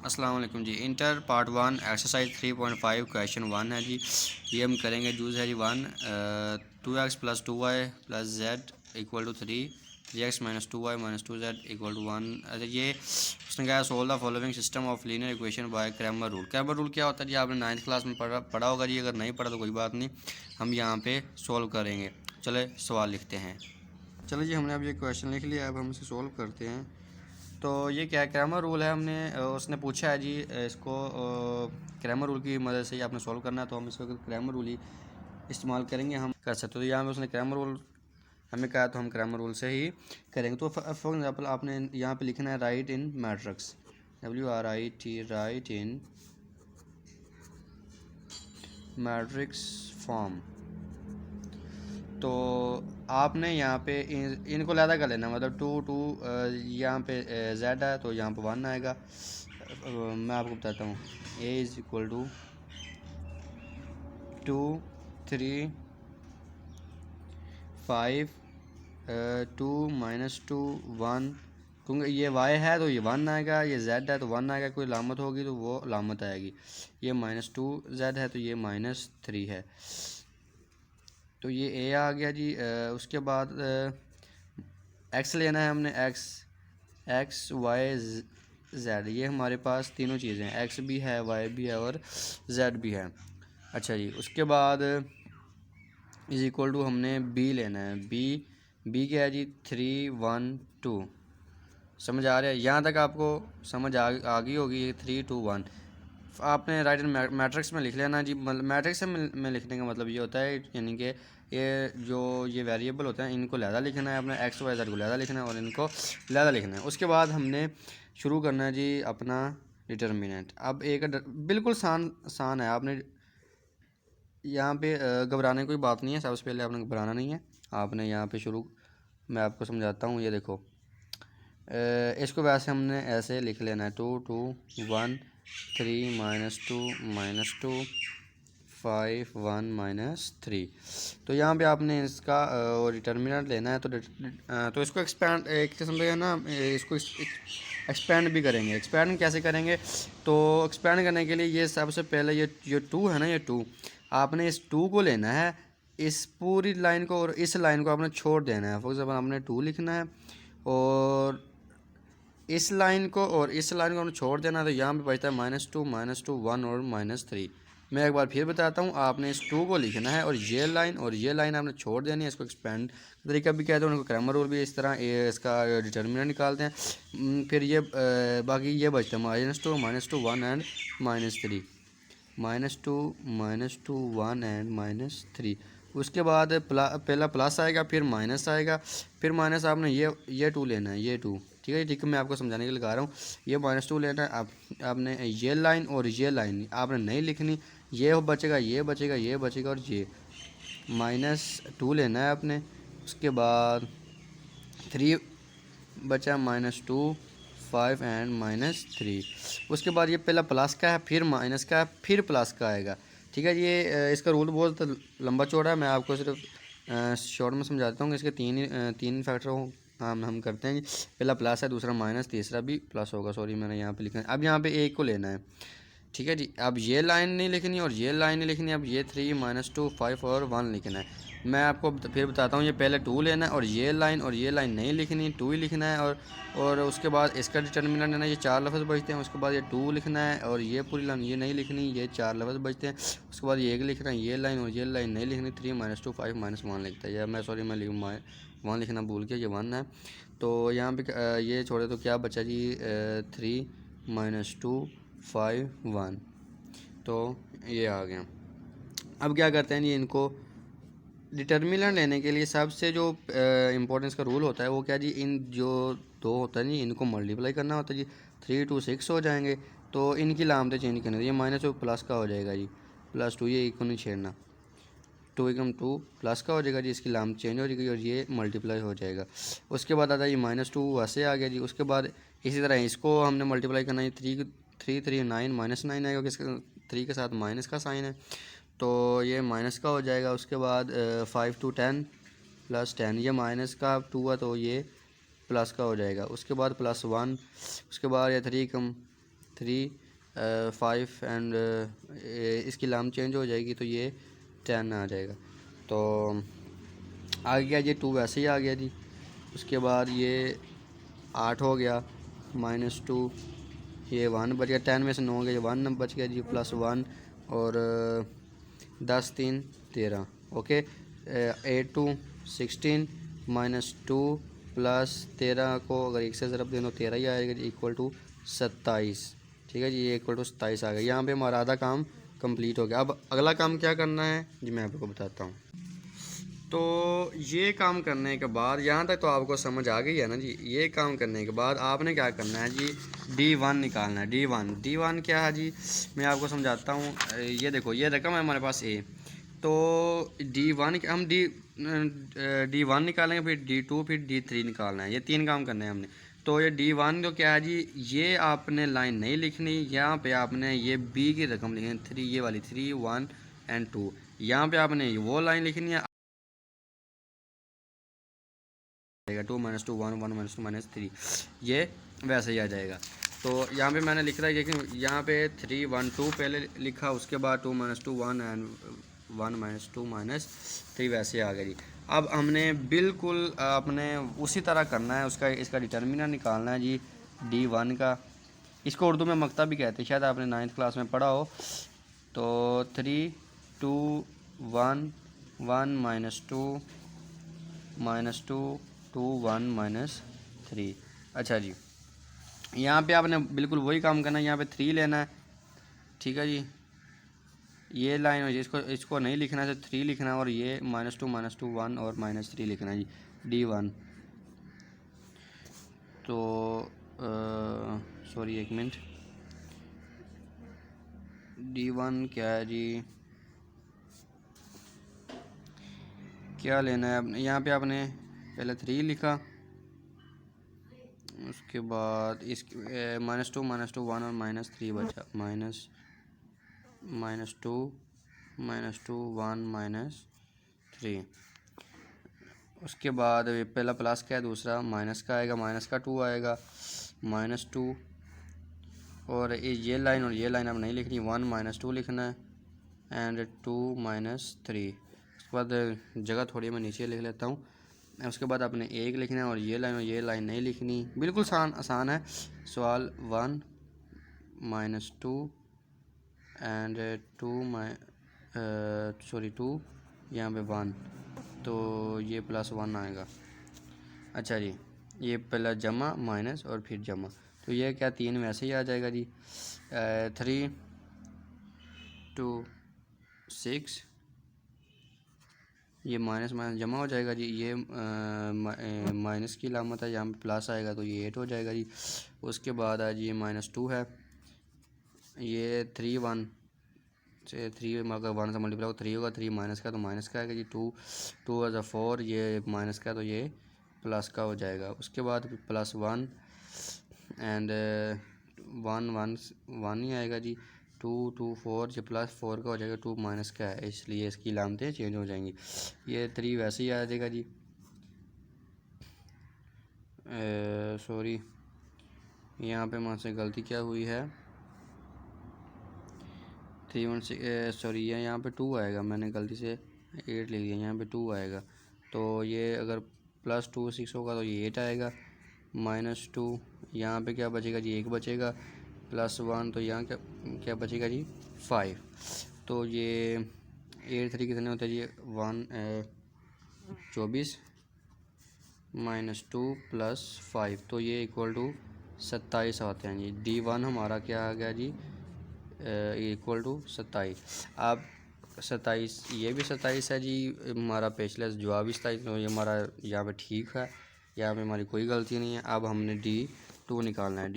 अस्सलाम वालेकुम जी। इंटर पार्ट 1 एक्सरसाइज 3.5 क्वेश्चन 1 है जी। ये हम करेंगे। जूज़ है जी 1 2x plus 2y plus z equal to 3x minus 2y minus 2z equal to 1। ये उसने कहा solve the following system of linear equation by Cramer rule. Cramer rule क्या होता है जी? आपने 9th क्लास में पढ़ा होगा जी। अगर नहीं पढ़ा तो कोई बात नहीं, हम यहाँ पे सोल्व करेंगे। चले सवाल लिखते हैं। चलो जी, हमने अब ये क्वेश्चन लिख लिया, अब हम इसे सोल्व करते हैं। तो ये क्या क्रैमर रूल है, हमने उसने पूछा है जी इसको क्रैमर रूल की मदद से ही आपने सॉल्व करना है। तो हम इसको क्रैमर रूल ही इस्तेमाल करेंगे, हम कर सकते। तो यहाँ पे उसने क्रैमर रूल हमें कहा, तो हम क्रैमर रूल से ही करेंगे। तो फॉर एग्जांपल आपने यहाँ पे लिखना है राइट इन मैट्रिक्स, WRIT, राइट इन मैट्रिक्स फॉर्म। तो आपने यहाँ पे इनको लैदा कर लेना, मतलब 2 यहाँ पे Z है तो यहाँ पे 1 आएगा। मैं आपको बताता हूँ, A is equal to 2 3 5 2 minus 2 1। क्योंकि ये y है तो ये 1 आएगा, ये z है तो 1 आएगा। कोई लामत होगी तो वो लामत आएगी। ये -2z है तो ये -3 है। तो ये a आ गया जी। उसके बाद x लेना है हमने, x y z। ये हमारे पास तीनों चीज़ें हैं, x भी है, y भी है और z भी है। अच्छा जी, उसके बाद इज इक्वल टू हमने b लेना है। b क्या है जी? 3 1 2। समझ आ रहा है? यहाँ तक आपको समझ आ गई होगी। ये 3 2 1 आपने राइट इन मैट्रिक्स में लिख लेना जी। मैट्रिक्स में लिखने का मतलब ये होता है, यानी कि ये वेरिएबल होते हैं, इनको लहदा लिखना है अपना, एक्स वाई जेड को लहदा लिखना है और इनको लहदा लिखना है। उसके बाद हमने शुरू करना है जी अपना डिटर्मिनेंट। अब एक बिल्कुल सान है, आपने यहाँ पे घबराने की कोई बात नहीं है। सबसे पहले आपने घबराना नहीं है, आपने यहाँ पे शुरू, मैं आपको समझाता हूँ। ये देखो, इसको वैसे हमने ऐसे लिख लेना है 2 2 1 3 -2 5 1 -3। तो यहाँ पे आपने इसका डिटर्मिनेंट लेना है। तो इसको एक्सपैंड एक किस्म से है ना, इसको एक्सपैंड भी करेंगे। एक्सपैंड कैसे करेंगे? तो एक्सपैंड करने के लिए ये सबसे पहले ये 2 है ना, ये 2 आपने इस 2 को लेना है, इस पूरी लाइन को और इस लाइन को आपने छोड़ देना है। फॉर एग्जाम्पल आपने 2 लिखना है और इस लाइन को और इस लाइन को हमने छोड़ देना। तो यहाँ पे बचता है -2 -1 और -3। मैं एक बार फिर बताता हूँ, आपने इस 2 को लिखना है और ये लाइन आपने छोड़ देनी है। इसको एक्सपेंड तरीका भी कहते हैं, उनको क्रैमर रूल भी इस तरह इसका डिटर्मिनेंट निकालते हैं। फिर ये बाकी ये बचता है -2 -1 एंड -3, -2 1 एंड -3। उसके बाद पहला प्लस आएगा, फिर माइनस आएगा, फिर माइनस आपने ये 2 लेना है, ये 2। ठीक है, ठीक है, मैं आपको समझाने के लिए लगा रहा हूँ। ये -2 लेना है। आपने ये लाइन और ये लाइन आपने नहीं लिखनी, ये बचेगा, ये बचेगा, ये बचेगा और ये -2 लेना है आपने। उसके बाद 3 बचा, -2 5 एंड -3। उसके बाद ये पहला प्लस का है, फिर माइनस का है, फिर प्लस का आएगा। ठीक है, ये इसका रूल बहुत लंबा चौड़ा है, मैं आपको सिर्फ शॉर्ट में समझाता हूँ। इसके तीन फैक्टर हम करते हैं। पहला प्लस है, दूसरा माइनस, तीसरा भी प्लस होगा। सॉरी, मैंने यहाँ पे लिखा है। अब यहाँ पे एक को लेना है। ठीक है जी, अब ये लाइन नहीं लिखनी और ये लाइन नहीं लिखनी। अब ये 3 -2 5 और 1 लिखना है। मैं आपको फिर बताता हूँ। ये पहले 2 लेना है और ये लाइन नहीं लिखनी, 2 ही लिखना है। और उसके बाद इसका डिटर्मिनेंट है ना, ये 4 लफ्ज़ बचते हैं। उसके बाद ये 2 लिखना है और ये पूरी लाइन ये नहीं लिखनी, ये 4 लफ्ज़ बचते हैं। उसके बाद ये एक लिखना है, ये लाइन और ये लाइन नहीं लिखनी। 3 -2 5 -1 लिखता है। या मैं सॉरी, मैं 1 लिखना भूल गया, ये 1 है। तो यहाँ पे ये छोड़े तो क्या बचा जी? 3 -2 5 1। तो ये आ गया। अब क्या करते हैं जी, इनको डिटर्मिनेंट लेने के लिए सबसे जो इम्पोर्टेंस का रूल होता है वो क्या जी? इन जो दो होता है जी, इनको मल्टीप्लाई करना होता है जी। 3 2 6 हो जाएंगे, तो इनकी लामतें चेंज करनी। ये -2 प्लस का हो जाएगा जी, +2, ये एक को नहीं छेड़ना। 2 प्लस का हो जाएगा जी, इसकी लाम चेंज हो जाएगी और ये मल्टीप्लाई हो जाएगा। उसके बाद आता है ये -2 वैसे आ गया जी। उसके बाद इसी तरह इसको हमने मल्टीप्लाई करना है। 3 3 3 9 -9 आएगा, किसका? 3 के साथ माइनस का साइन है, तो ये माइनस का हो जाएगा। उसके बाद 5 2 10 +10, ये माइनस का 2 है तो ये प्लस का हो जाएगा। उसके बाद +1, उसके बाद ये 5 एंड इसकी लाम चेंज हो जाएगी तो ये 10 आ जाएगा। तो आ गया ये 2 वैसे ही आ गया जी। उसके बाद ये 8 हो गया -2, ये 1 बच गया, 10 में से 9 गया, ये 1 बच गया जी, +1 और 10 3 13। ओके, 8 2 16 -2 +13 को अगर एक से ज़रब दें तो 13 ही आएगा जी, = 27। ठीक है जी, ये = 27 आ गया। यहाँ पे हमारा आधा काम कंप्लीट हो गया। अब अगला काम क्या करना है जी, मैं आपको बताता हूँ। तो ये काम करने के बाद यहाँ तक तो आपको समझ आ गई है ना जी। ये काम करने के बाद आपने क्या करना है जी, D1 निकालना है। D1 क्या है जी, मैं आपको समझाता हूँ। ये देखो, ये रकम है हमारे पास A, तो D1 हम D1 निकालेंगे, फिर D2, फिर D3 निकालना है। ये 3 काम करने हैं हमने। तो ये D1 तो क्या है जी, ये आपने लाइन नहीं लिखनी, यहाँ पे आपने ये B की रकम लिखनी है 3, ये वाली 3 1 एंड 2। यहाँ पे आपने वो लाइन लिखनी है 2 - 2 1 1 - 2 -3, ये वैसे ही आ जाएगा। तो यहाँ पे मैंने लिख रहा है कि यहाँ पे 3 1 2 पहले लिखा, उसके बाद 2 - 2 1 एंड 1 - 2 -3 वैसे आ गया जी। अब हमने बिल्कुल अपने उसी तरह करना है, इसका डिटर्मिनर निकालना है जी D1 का। इसको उर्दू में मक्ता भी कहते हैं, शायद आपने 9th क्लास में पढ़ा हो। तो 3 2 1 1 -2 -2 2 1 -3। अच्छा जी, यहाँ पे आपने बिल्कुल वही काम करना है, यहाँ पे 3 लेना है। ठीक है जी, ये लाइन है, इसको नहीं लिखना है, 3 लिखना है, और ये -2 -2 1 और -3 लिखना है जी, D1। तो सॉरी, एक मिनट, D1 क्या है जी, क्या लेना है आपने। यहाँ पे आपने पहले 3 लिखा, उसके बाद इस -2 -2 1 और -3 बचा, -2 -2 1 -3। उसके बाद पहला प्लस का है, दूसरा माइनस का आएगा, माइनस का 2 आएगा, -2, और ये लाइन और ये लाइन अब नहीं लिखनी, 1 - 2 लिखना है एंड 2 -3। उसके बाद जगह थोड़ी मैं नीचे लिख लेता हूँ। उसके बाद आपने 1 लिखना है, और ये लाइन नहीं लिखनी, बिल्कुल आसान है सवाल। 1 -2 एंड 2 यहाँ पे 1, तो ये +1 आएगा। अच्छा जी, ये पहला जमा माइनस और फिर जमा, तो ये क्या 3 वैसे ही आ जाएगा जी। 3 2 6, ये माइनस माइनस जमा हो जाएगा जी। ये माइनस की लामत है, यहाँ पे प्लस आएगा तो ये 8 हो जाएगा जी। उसके बाद आज ये -2 है, ये 3 1 से 3 अगर 1 से मल्टीप्लाई हो 3 होगा, 3 माइनस का तो माइनस का आएगा जी। 2 2 + 4, ये माइनस का तो ये प्लस का हो जाएगा। उसके बाद +1 एंड 1 1 1 ही आएगा जी। 2 2 4, ये +4 का हो जाएगा, 2 माइनस का है, इसलिए इसकी लामतें चेंज हो जाएंगी। ये 3 वैसे ही आ जाएगा जी। सॉरी, यहाँ पे मुझसे गलती क्या हुई है, 3 1 6, सॉरी, ये यहाँ पे 2 आएगा, मैंने गलती से 8 लिख दिया, यहाँ पे 2 आएगा। तो ये अगर +2 6 होगा तो ये 8 आएगा। -2, यहाँ पे क्या बचेगा जी, 1 बचेगा। +1, तो यहाँ क्या क्या बचेगा जी, 5। तो ये 8 3 कितने होते हैं जी, 24 -2 + 5, तो ये = 27 आते हैं जी। D1 हमारा क्या आ गया जी, = 27। अब 27, ये भी 27 है जी, हमारा पिछला जवाब भी 27, तो ये हमारा यहाँ पे ठीक है, यहाँ पे हमारी कोई गलती नहीं है। अब हमने D2 निकालना है।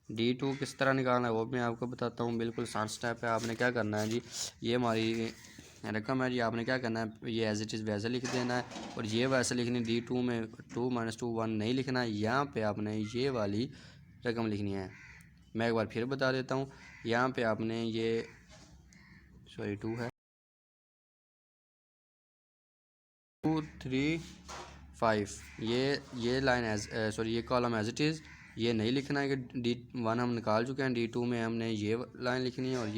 D2 किस तरह निकालना है वो मैं आपको बताता हूँ, बिल्कुल आसान स्टेप है। आपने क्या करना है जी, ये हमारी रकम है जी, आपने क्या करना है, ये एज इट इज़ वैसे लिख देना है, और ये वैसे लिखनी। D2 में 2 - 2 1 नहीं लिखना है, यहाँ पे आपने ये वाली रकम लिखनी है। मैं एक बार फिर बता देता हूँ, यहाँ पे आपने ये सॉरी 2 है, 2 3 5, ये लाइन एज सॉरी ये कॉलम एज इट इज़, ये नहीं लिखना है कि D1 हम निकाल चुके हैं, D2 में हमने ये लाइन लिखनी है और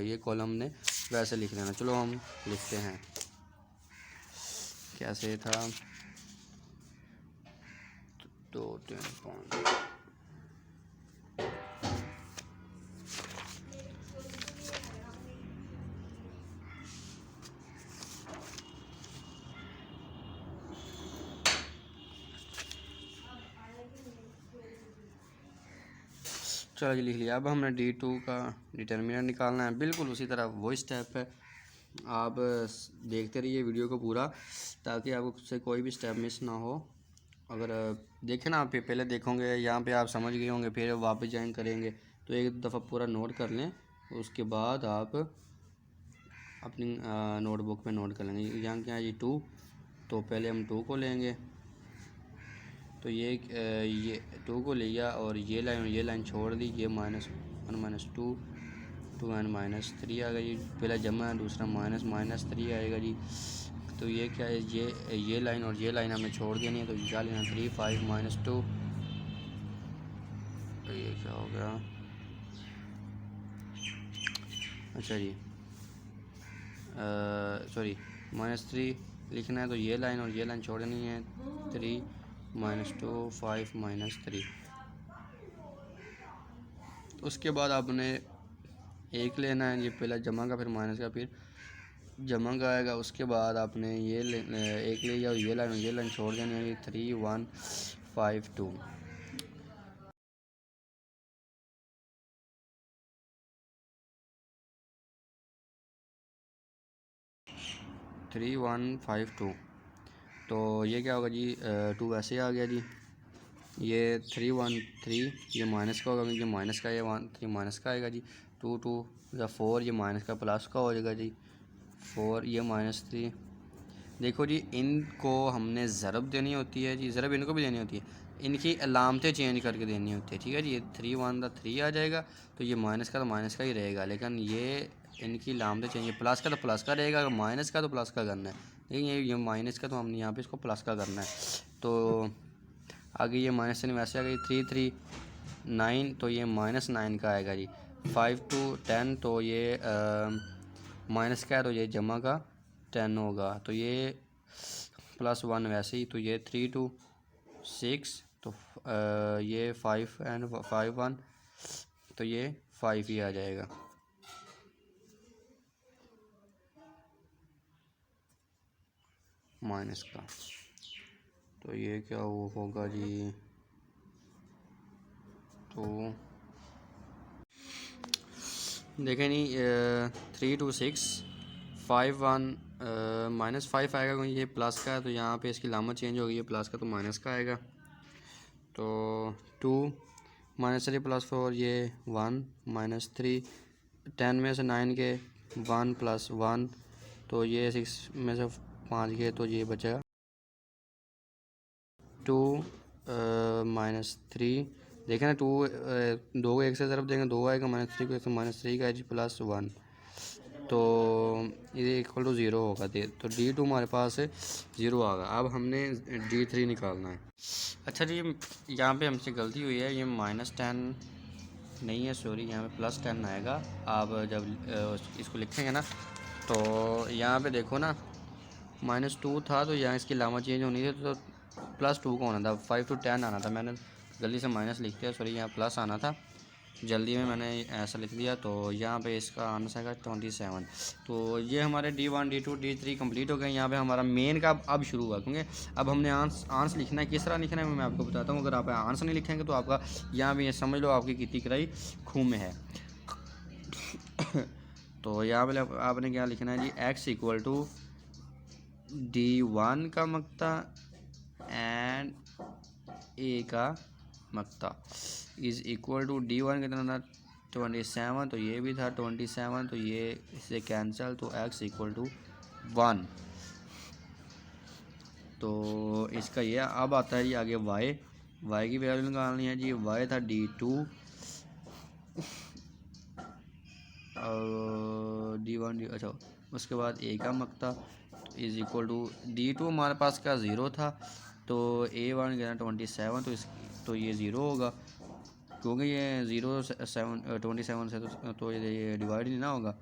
ये कॉलम ने वैसे लिख लेना। चलो हम लिखते हैं कैसे था। 2 10 चलो जी लिख लिया। अब हमने D2 का डिटर्मिनेंट निकालना है, बिल्कुल उसी तरह वही स्टेप है। आप देखते रहिए वीडियो को पूरा, ताकि आपको कोई भी स्टेप मिस ना हो। अगर देखें ना, आप पहले देखोगे यहाँ पे आप समझ गए होंगे, फिर वापस ज्वाइन करेंगे तो एक दफ़ा पूरा नोट कर लें, उसके बाद आप अपनी नोटबुक में नोट कर लेंगे। यहाँ क्या है जी 2, तो पहले हम 2 को लेंगे, तो ये 2 को लिया और ये लाइन छोड़ दी, ये -1 -2 2 n -3 आ गया जी। पहला जमा है, दूसरा -3 आएगा जी। तो ये क्या है, ये लाइन और ये लाइन हमने छोड़ देनी है, तो क्या लेना 3 5 -2, तो ये क्या हो गया, अच्छा जी सॉरी -3 लिखना है, तो ये लाइन और ये लाइन छोड़नी है, 3 -2 5 -3। उसके बाद आपने एक लेना है, ये पहला जमा का, फिर माइनस का, फिर जमा का आएगा। उसके बाद आपने एक ले लिया और ये लाइन छोड़ देनी है, 3 1 5 2। 3 1 5 2, तो ये क्या होगा जी, 2 वैसे आ गया जी। ये 3 1 3, ये माइनस का होगा, ये माइनस का, ये 1 3 माइनस का आएगा जी। 2 2 या 4, ये माइनस का प्लस का हो जाएगा जी। 4 ये -3। देखो जी, इनको हमने ज़रब देनी होती है जी, ज़रब इनको भी देनी होती है, इनकी अलामतें चेंज करके देनी होती है, ठीक है जी। ये 3 1 था 3 आ जाएगा, तो ये माइनस का तो माइनस का ही रहेगा, लेकिन ये इनकी अलामतें चेंज, प्लस का तो प्लस का रहेगा, अगर माइनस का तो प्लस का करना है, लेकिन ये माइनस का तो हमने यहाँ पे इसको प्लस का करना है। तो आगे ये माइनस से वैसे आ गई, 3 3 9, तो ये -9 का आएगा जी। 5 2 10, तो ये माइनस का है, तो ये जमा का 10 होगा, तो ये +1 वैसे ही, तो ये 3 2 6, तो ये 5 एंड 5 1, तो ये 5 ही आ जाएगा। माइनस का, तो ये क्या वो होगा जी, तो देखें नहीं, 3 2 6 5 1 -5 आएगा, क्योंकि ये प्लस का है, तो यहाँ पे इसकी लामत चेंज हो गई है, प्लस का तो माइनस का आएगा। तो 2 -3 +4, ये 1 -3, 10 में से 9 के 1 + 1, तो ये 6 में से 5 के, तो ये बचेगा 2 -3। देखें ना, 2 2 को 1 से ज़रब देंगे 2 आएगा, -3 को 1 से -3 का जी +1, तो ये इक्वल टू 0 होगा। तो D2 हमारे पास 0 आ गया। अब हमने D3 निकालना है। अच्छा जी, यहाँ पे हमसे गलती हुई है, ये -10 नहीं है, सॉरी, यहाँ पे +10 आएगा। आप जब इसको लिखेंगे ना, तो यहाँ पे देखो ना, -2 था, तो यहाँ इसकी लामा चेंज होनी थी, तो +2 का होना था, 5 to 10 आना था, मैंने जल्दी से माइनस लिख दिया, सॉरी, यहाँ प्लस आना था, जल्दी में मैंने ऐसा लिख दिया। तो यहाँ पे इसका आंसर आएगा 27। तो ये हमारे D1 D2 D3 कंप्लीट हो गए। यहाँ पे हमारा मेन का अब शुरू हुआ, क्योंकि अब हमने आंसर लिखना है। किस तरह लिखना है मैं आपको बताता हूँ। अगर आप आंसर नहीं लिखेंगे तो आपका यहाँ भी ये समझ लो आपकी कितनी कराई खूह में है। तो यहाँ पे आपने क्या लिखना है जी, x = D1 का मक्ता एंड a का मक्ता इज़ इक्वल टू D1 कितना था 27, तो ये भी था 27, तो ये इससे कैंसिल, तो x = 1। तो इसका ये अब आता है जी आगे y की वैल्यू निकालनी है जी। y था D2 और D1 अच्छा, उसके बाद a का मक्ता इज़ इक्वल टू D2 हमारे पास का 0 था, तो A1 कितना 27, तो इस तो ये 0 होगा, क्योंकि ये 27 से तो ये डिवाइड नहीं ना होगा,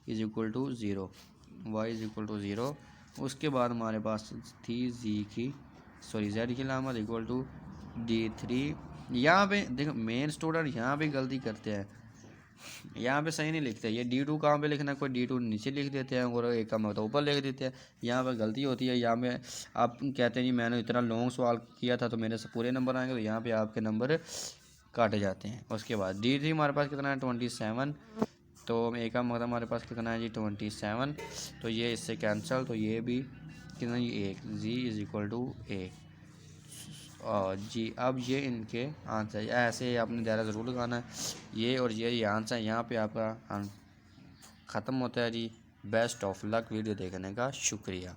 is equal to 0, y is equal to 0। उसके बाद हमारे पास थी जेड की लामत इक्वल टू D3। यहाँ पे देखो मेन स्टूडेंट यहाँ पे गलती करते हैं, यहाँ पे सही नहीं लिखते। ये D2 कहाँ पे लिखना है, कोई D2 नीचे लिख देते हैं और एक का मतलब ऊपर लिख देते हैं, यहाँ पे गलती होती है। यहाँ पे आप कहते हैं जी मैंने इतना लॉन्ग सवाल किया था तो मेरे से पूरे नंबर आएंगे, तो यहाँ पे आपके नंबर काटे जाते हैं। उसके बाद D3 हमारे पास कितना है 27, तो एक का मतलब हमारे पास कितना है जी 27, तो ये इससे कैंसिल, तो ये भी कितना जी 1, जी इज इक्वल टू ए। और जी अब ये इनके आंसर, ऐसे आपने दायरा ज़रूर लगाना है। ये और ये आंसर यहाँ पे आपका ख़त्म होता है जी। Best of luck. वीडियो देखने का शुक्रिया।